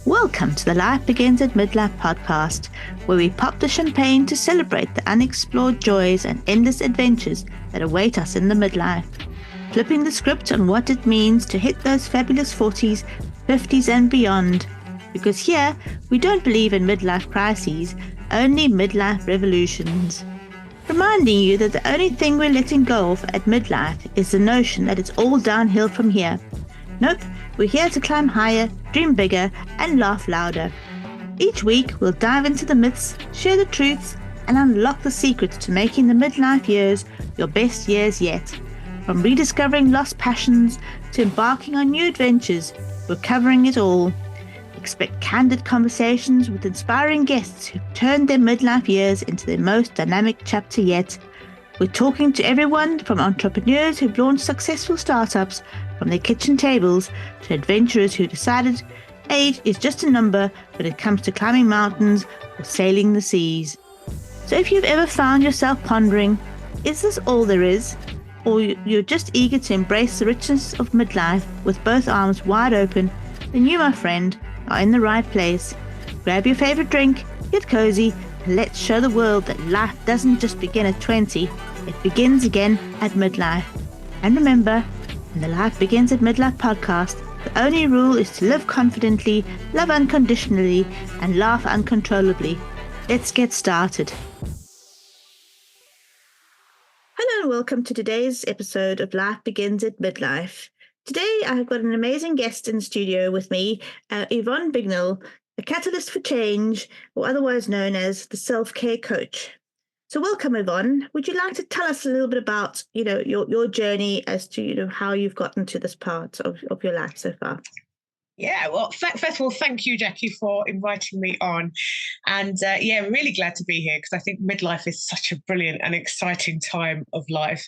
Welcome to the Life Begins at Midlife podcast, where we pop the champagne to celebrate the unexplored joys and endless adventures that await us in the midlife. Flipping the script on what it means to hit those fabulous 40s, 50s and beyond. Because here, we don't believe in midlife crises, only midlife revolutions. Reminding you that the only thing we're letting go of at midlife is the notion that it's all downhill from here. Nope, we're here to climb higher, dream bigger, and laugh louder. Each week, we'll dive into the myths, share the truths, and unlock the secrets to making the midlife years your best years yet. From rediscovering lost passions to embarking on new adventures, we're covering it all. Expect candid conversations with inspiring guests who've turned their midlife years into their most dynamic chapter yet. We're talking to everyone from entrepreneurs who've launched successful startups from their kitchen tables to adventurers who decided age is just a number when it comes to climbing mountains or sailing the seas. So if you've ever found yourself pondering, is this all there is? Or you're just eager to embrace the richness of midlife with both arms wide open, then you, my friend, are in the right place. Grab your favorite drink, get cozy, and let's show the world that life doesn't just begin at 20, it begins again at midlife. And remember, in the Life Begins at Midlife podcast, the only rule is to live confidently, love unconditionally, and laugh uncontrollably. Let's get started. Hello and welcome to today's episode of Life Begins at Midlife. Today I've got an amazing guest in the studio with me, Yvonne Bignall, a catalyst for change, or otherwise known as the self-care coach. So welcome, Yvonne. Would you like to tell us a little bit about, your journey as to, how you've gotten to this part of your life so far? Yeah, well, first of all, thank you, Jackie, for inviting me on. And I'm really glad to be here because I think midlife is such a brilliant and exciting time of life.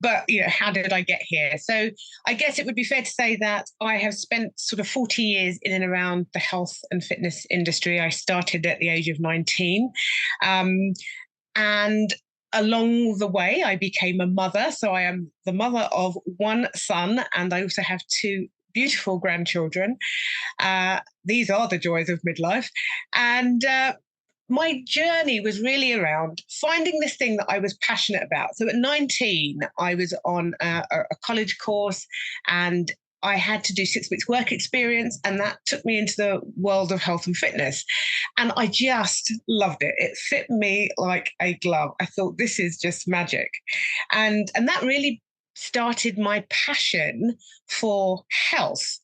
But, how did I get here? So I guess it would be fair to say that I have spent sort of 40 years in and around the health and fitness industry. I started at the age of 19. And along the way, I became a mother. So I am the mother of one son, and I also have two beautiful grandchildren. These are the joys of midlife. And my journey was really around finding this thing that I was passionate about. So at 19, I was on a college course and I had to do 6 weeks work experience, and that took me into the world of health and fitness. And I just loved it. It fit me like a glove. I thought, this is just magic. And that really started my passion for health.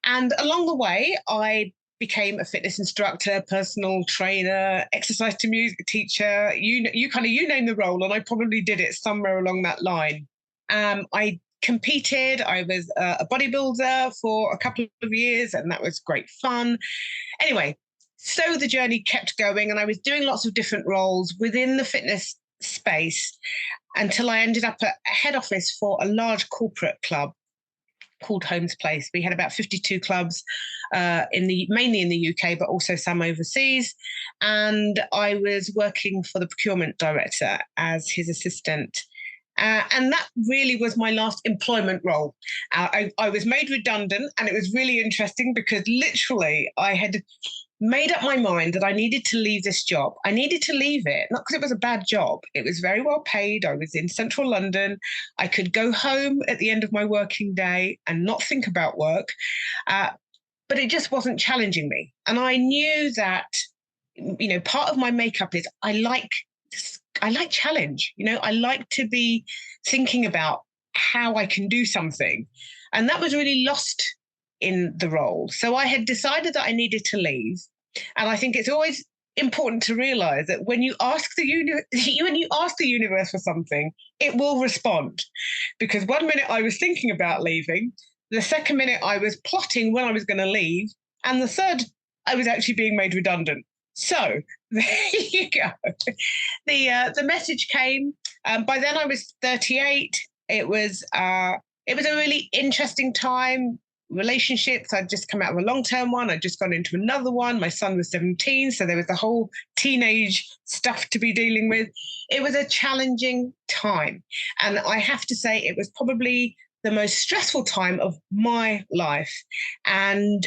And along the way, I became a fitness instructor, personal trainer, exercise to music teacher. You name the role, and I probably did it somewhere along that line. I competed. I was a bodybuilder for a couple of years, and that was great fun. Anyway, so the journey kept going, and I was doing lots of different roles within the fitness space until I ended up at head office for a large corporate club called Holmes Place. We had about 52 clubs mainly in the UK, but also some overseas. And I was working for the procurement director as his assistant. And that really was my last employment role. I was made redundant, and it was really interesting because literally I had made up my mind that I needed to leave this job. I needed to leave it, not because it was a bad job. It was very well paid. I was in central London. I could go home at the end of my working day and not think about work. But it just wasn't challenging me. And I knew that, part of my makeup is I like challenge. I like to be thinking about how I can do something. And that was really lost in the role. So I had decided that I needed to leave. And I think it's always important to realize that when you ask the universe for something, it will respond. Because 1 minute I was thinking about leaving, the second minute I was plotting when I was going to leave, and the third I was actually being made redundant. So there you go. The message came. By then I was 38. It was a really interesting time. Relationships. I'd just come out of a long-term one. I'd just gone into another one. My son was 17, so there was the whole teenage stuff to be dealing with. It was a challenging time. And I have to say it was probably the most stressful time of my life. And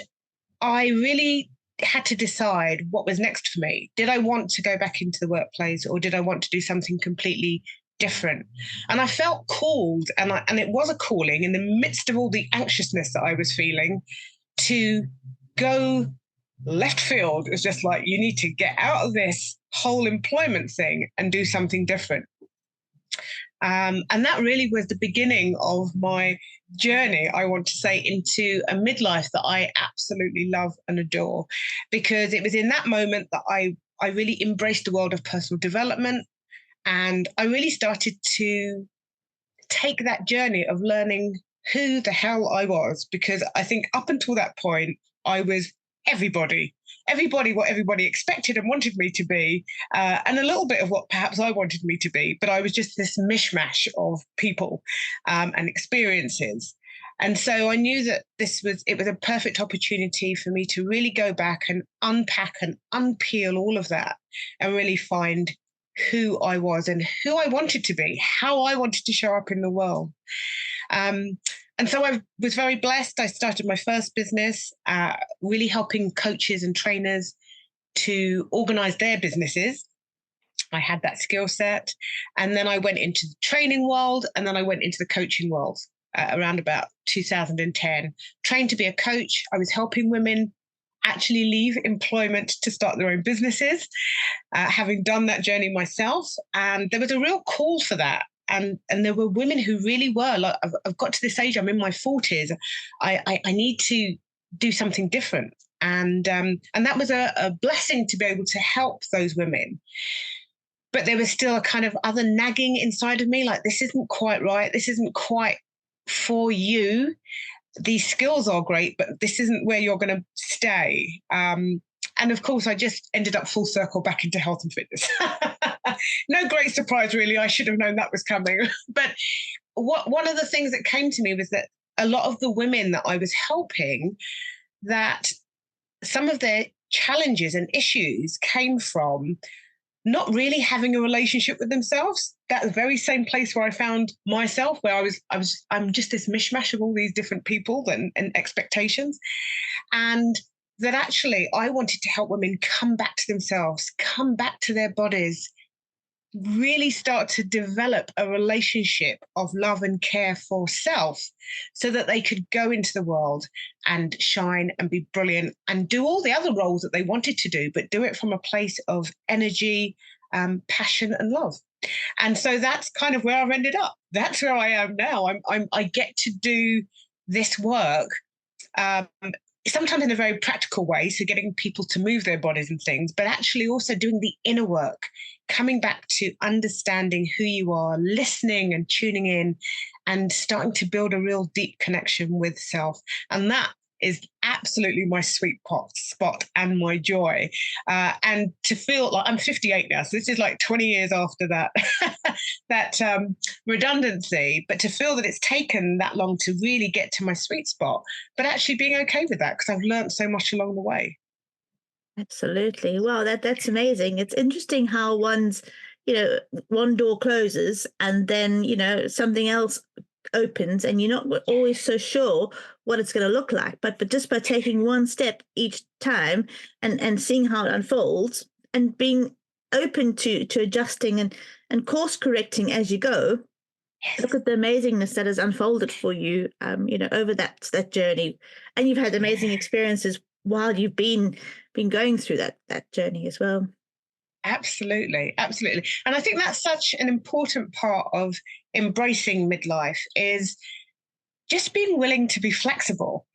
I really had to decide what was next for me. Did I want to go back into the workplace, or did I want to do something completely different? And I felt called, and it was a calling in the midst of all the anxiousness that I was feeling, to go left field. It was just like, you need to get out of this whole employment thing and do something different. And that really was the beginning of my journey, I want to say, into a midlife that I absolutely love and adore, because it was in that moment that I really embraced the world of personal development. And I really started to take that journey of learning who the hell I was, because I think up until that point, I was everybody, what everybody expected and wanted me to be, and a little bit of what perhaps I wanted me to be. But I was just this mishmash of people and experiences. And so I knew that it was a perfect opportunity for me to really go back and unpack and unpeel all of that, and really find who I was and who I wanted to be, how I wanted to show up in the world. And so I was very blessed. I started my first business, really helping coaches and trainers to organize their businesses. I had that skill set. And then I went into the training world, and then I went into the coaching world around about 2010. Trained to be a coach. I was helping women actually leave employment to start their own businesses, having done that journey myself. And there was a real call for that. And there were women who really were like, I've got to this age, I'm in my 40s. I need to do something different. And that was a blessing to be able to help those women. But there was still a kind of other nagging inside of me, like, this isn't quite right. This isn't quite for you. These skills are great, but this isn't where you're going to stay. And of course, I just ended up full circle back into health and fitness. No great surprise, really. I should have known that was coming. But one of the things that came to me was that a lot of the women that I was helping, that some of their challenges and issues came from not really having a relationship with themselves. That very same place where I found myself, where I'm just this mishmash of all these different people and expectations. And that actually I wanted to help women come back to themselves, come back to their bodies, really start to develop a relationship of love and care for self, so that they could go into the world and shine and be brilliant and do all the other roles that they wanted to do, but do it from a place of energy, passion and love. And so that's kind of where I've ended up. That's where I am now. I get to do this work, sometimes in a very practical way, so getting people to move their bodies and things, but actually also doing the inner work, coming back to understanding who you are, listening and tuning in, and starting to build a real deep connection with self. And that is absolutely my sweet spot and my joy. And to feel like I'm 58 now, so this is like 20 years after that redundancy, but to feel that it's taken that long to really get to my sweet spot, but actually being okay with that, because I've learned so much along the way. Absolutely. Wow, that's amazing. It's interesting how one door closes and then, something else opens, and you're not always so sure what it's going to look like. But just by taking one step each time and seeing how it unfolds and being open to adjusting and course correcting as you go, look at the amazingness that has unfolded for you, over that journey. And you've had amazing experiences while you've been going through that journey as well. Absolutely. And I think that's such an important part of embracing midlife, is just being willing to be flexible.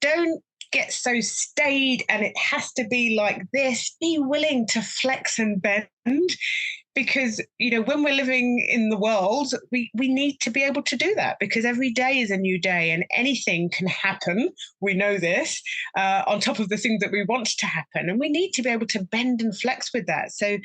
Don't get so staid and it has to be like this. Be willing to flex and bend, because when we're living in the world, we need to be able to do that, because every day is a new day and anything can happen. We know this, on top of the things that we want to happen, and we need to be able to bend and flex with that. So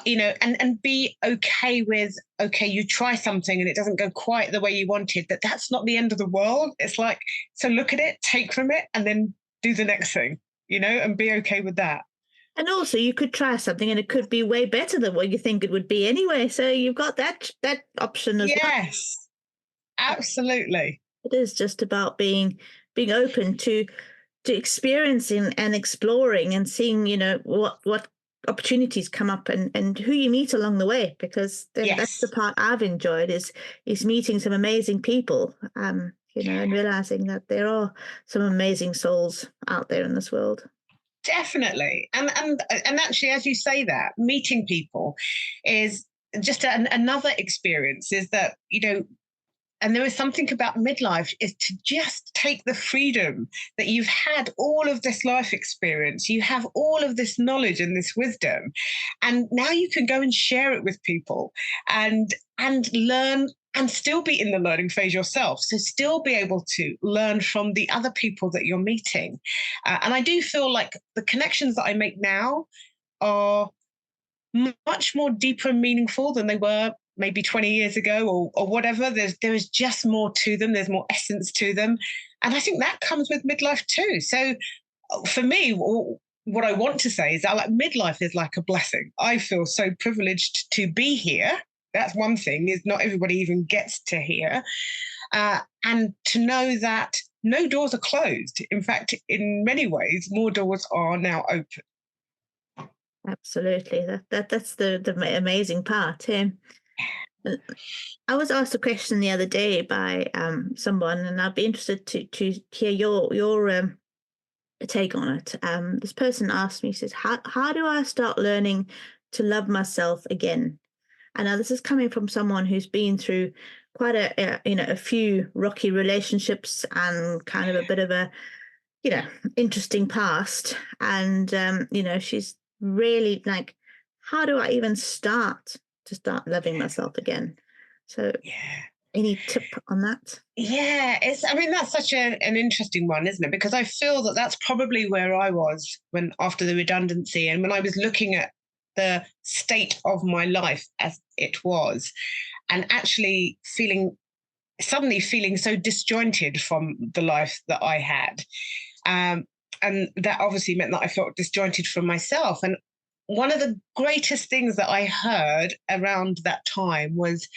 and be okay with, okay, you try something and it doesn't go quite the way you wanted, that's not the end of the world. It's like, so look at it, take from it, and then do the next thing, and be okay with that. And also, you could try something and it could be way better than what you think it would be anyway. So you've got that option as well. Yes, absolutely. It is just about being open to to experiencing and exploring and seeing, what opportunities come up and who you meet along the way, because then that's the Yes. part I've enjoyed is meeting some amazing people, and realizing that there are some amazing souls out there in this world. Definitely. And actually, as you say that, meeting people is just another experience, is that, and there is something about midlife is to just take the freedom that you've had all of this life experience, you have all of this knowledge and this wisdom, and now you can go and share it with people and learn and still be in the learning phase yourself. So still be able to learn from the other people that you're meeting. And I do feel like the connections that I make now are much more deeper and meaningful than they were maybe 20 years ago or whatever. There is just more to them. There's more essence to them. And I think that comes with midlife too. So for me, what I want to say is that like midlife is like a blessing. I feel so privileged to be here. That's one thing, is not everybody even gets to hear. And to know that no doors are closed. In fact, in many ways, more doors are now open. Absolutely. That's the amazing part. I was asked a question the other day by someone, and I'd be interested to hear your take on it. This person asked me, says, how do I start learning to love myself again? And now this is coming from someone who's been through quite a few rocky relationships and kind of a bit of a interesting past. And she's really like, how do I even start loving myself again? So Yeah. any tip on that? Yeah, that's such an interesting one, isn't it? Because I feel that that's probably where I was when after the redundancy and when I was looking at the state of my life as it was, and actually suddenly feeling so disjointed from the life that I had. And that obviously meant that I felt disjointed from myself. And one of the greatest things that I heard around that time was,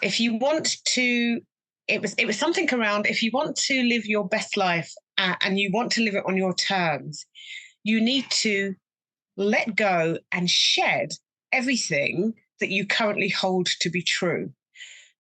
if you want to, it was something around, if you want to live your best life and you want to live it on your terms, you need to let go and shed everything that you currently hold to be true.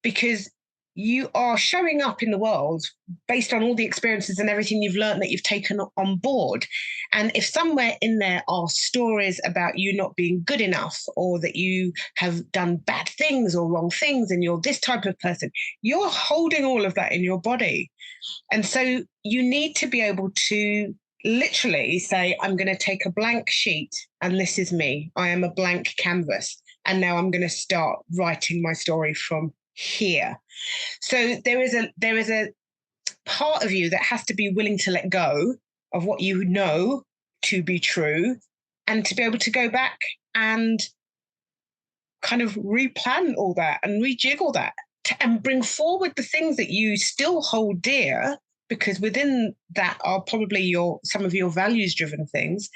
Because you are showing up in the world based on all the experiences and everything you've learned that you've taken on board. And if somewhere in there are stories about you not being good enough, or that you have done bad things or wrong things and you're this type of person, you're holding all of that in your body. And so you need to be able to literally say, I'm going to take a blank sheet and this is me. I am a blank canvas. And now I'm going to start writing my story from here. So there is a part of you that has to be willing to let go of what you know to be true, and to be able to go back and kind of replan all that and rejiggle that and bring forward the things that you still hold dear, because within that are probably some of your values driven things.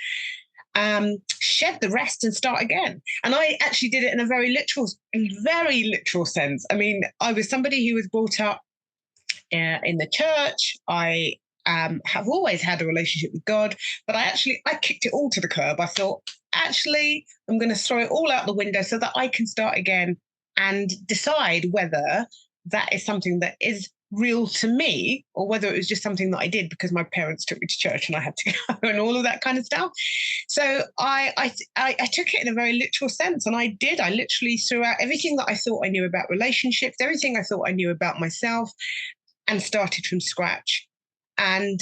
Shed the rest and start again. And I actually did it in a very literal sense. I mean, I was somebody who was brought up in the church. I have always had a relationship with God, but I kicked it all to the curb. I thought, actually, I'm going to throw it all out the window so that I can start again and decide whether that is something that is real to me, or whether it was just something that I did because my parents took me to church and I had to go and all of that kind of stuff. So I took it in a very literal sense, and I literally threw out everything that I thought I knew about relationships, everything I thought I knew about myself, and started from scratch. And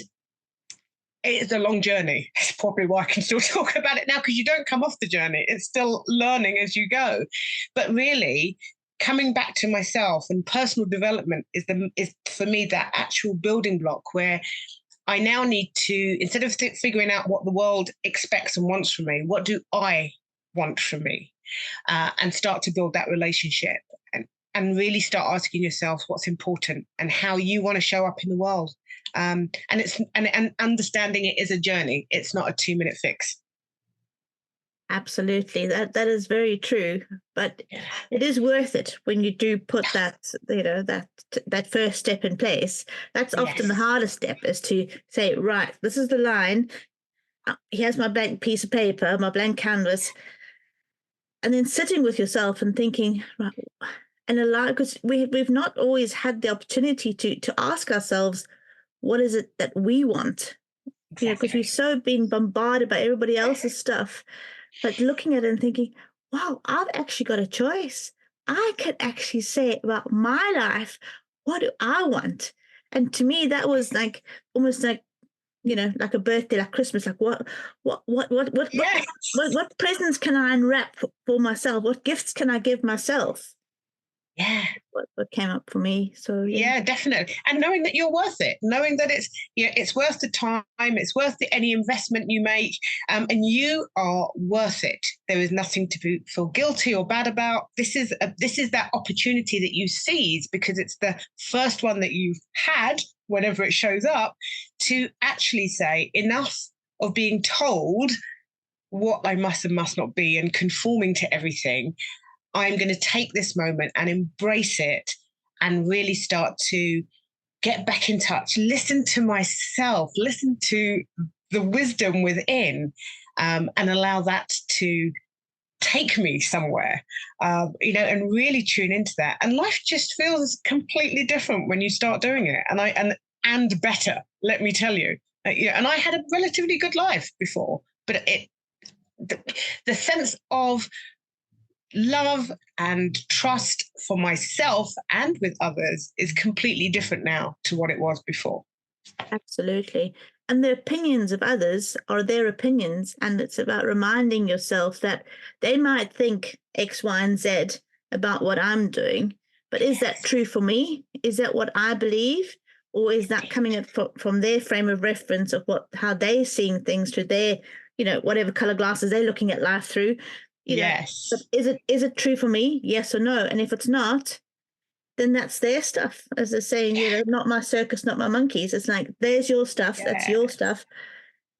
it's a long journey. It's probably why I can still talk about it now, because you don't come off the journey. It's still learning as you go. But really, coming back to myself and personal development is for me that actual building block, where I now need to, instead of figuring out what the world expects and wants from me, what do I want from me? And start to build that relationship, and really start asking yourself what's important and how you want to show up in the world. And understanding it is a journey. It's not a 2-minute fix. Absolutely. That is very true. But it is worth it when you do put that, that first step in place. That's often the hardest step, is to say, right, this is the line. Here's my blank piece of paper, my blank canvas. And then sitting with yourself and thinking, right, and allow, because we've not always had the opportunity to ask ourselves, what is it that we want? Exactly. Because we've so been bombarded by everybody else's stuff, but looking at it and thinking, wow, I've actually got a choice. I can actually say about my life, what do I want? And to me, that was like almost like, like a birthday, like Christmas, like what presents can I unwrap for myself? What gifts can I give myself? Yeah. What came up for me. So yeah, definitely. And knowing that you're worth it, knowing that it's worth the time, it's worth any investment you make, and you are worth it. There is nothing to feel guilty or bad about. This is that opportunity that you seize because it's the first one that you've had whenever it shows up, to actually say enough of being told what I must and must not be and conforming to everything. I'm going to take this moment and embrace it and really start to get back in touch, listen to myself, listen to the wisdom within, and allow that to take me somewhere, and really tune into that. And life just feels completely different when you start doing it. And better, let me tell you. And I had a relatively good life before, but the sense of love and trust for myself and with others is completely different now to what it was before. Absolutely. And the opinions of others are their opinions. And it's about reminding yourself that they might think X, Y, and Z about what I'm doing. But is that true for me? Is that what I believe? Or is that coming from their frame of reference of how they're seeing things through their, whatever color glasses they're looking at life through? Yes. But is it true for me? Yes or no? And if it's not, then that's their stuff. As they're saying, not my circus, not my monkeys. It's like, there's your stuff. Yeah. That's your stuff.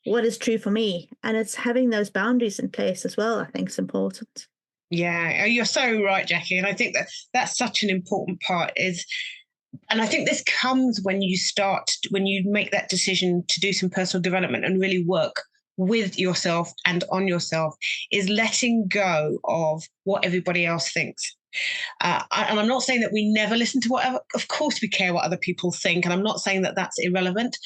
What is true for me? And it's having those boundaries in place as well, I think, is important. Yeah, you're so right, Jackie. And I think that's such an important part and I think this comes when you make that decision to do some personal development and really work with yourself and on yourself, is letting go of what everybody else thinks. And I'm not saying that we never listen to whatever, of course we care what other people think. And I'm not saying that that's irrelevant.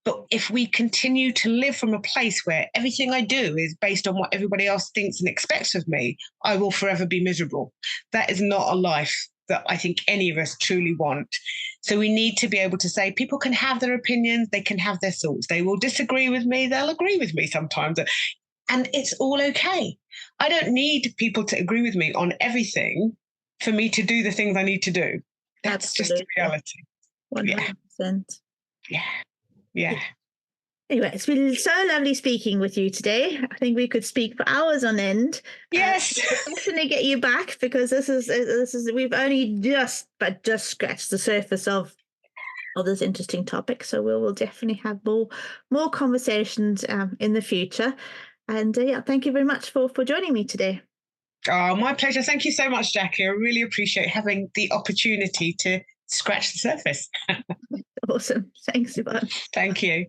But if we continue to live from a place where everything I do is based on what everybody else thinks and expects of me, I will forever be miserable. That is not a life that I think any of us truly want. So we need to be able to say people can have their opinions, they can have their thoughts. They will disagree with me, they'll agree with me sometimes. And it's all okay. I don't need people to agree with me on everything for me to do the things I need to do. That's Absolutely. Just the reality. 100%. Yeah. Anyway, it's been so lovely speaking with you today. I think we could speak for hours on end. Yes. We'll definitely get you back, because this is we've only just scratched the surface of this interesting topic. So we will definitely have more conversations in the future. And thank you very much for joining me today. Oh, my pleasure. Thank you so much, Jackie. I really appreciate having the opportunity to scratch the surface. Awesome. Thanks, Yvonne. Thank you.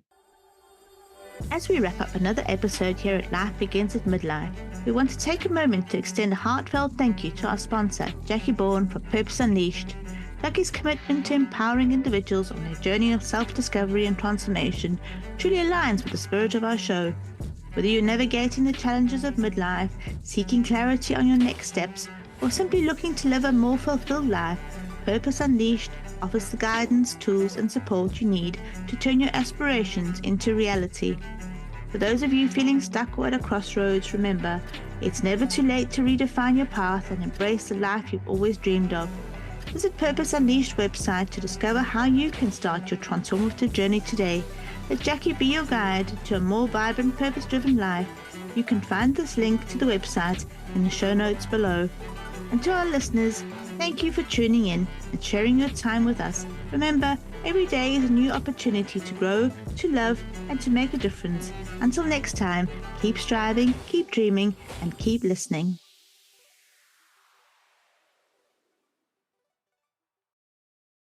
As we wrap up another episode here at Life Begins at Midlife, we want to take a moment to extend a heartfelt thank you to our sponsor, Jackie Bourne, for Purpose Unleashed. Jackie's commitment to empowering individuals on their journey of self-discovery and transformation truly aligns with the spirit of our show. Whether you're navigating the challenges of midlife, seeking clarity on your next steps, or simply looking to live a more fulfilled life, Purpose Unleashed offers the guidance, tools, and support you need to turn your aspirations into reality. For those of you feeling stuck or at a crossroads, remember, it's never too late to redefine your path and embrace the life you've always dreamed of. Visit Purpose Unleashed website to discover how you can start your transformative journey today. Let Jackie be your guide to a more vibrant, purpose-driven life. You can find this link to the website in the show notes below. And to our listeners, thank you for tuning in and sharing your time with us. Remember, Every day is a new opportunity to grow, to love, and to make a difference. Until next time, keep striving, keep dreaming, and keep listening.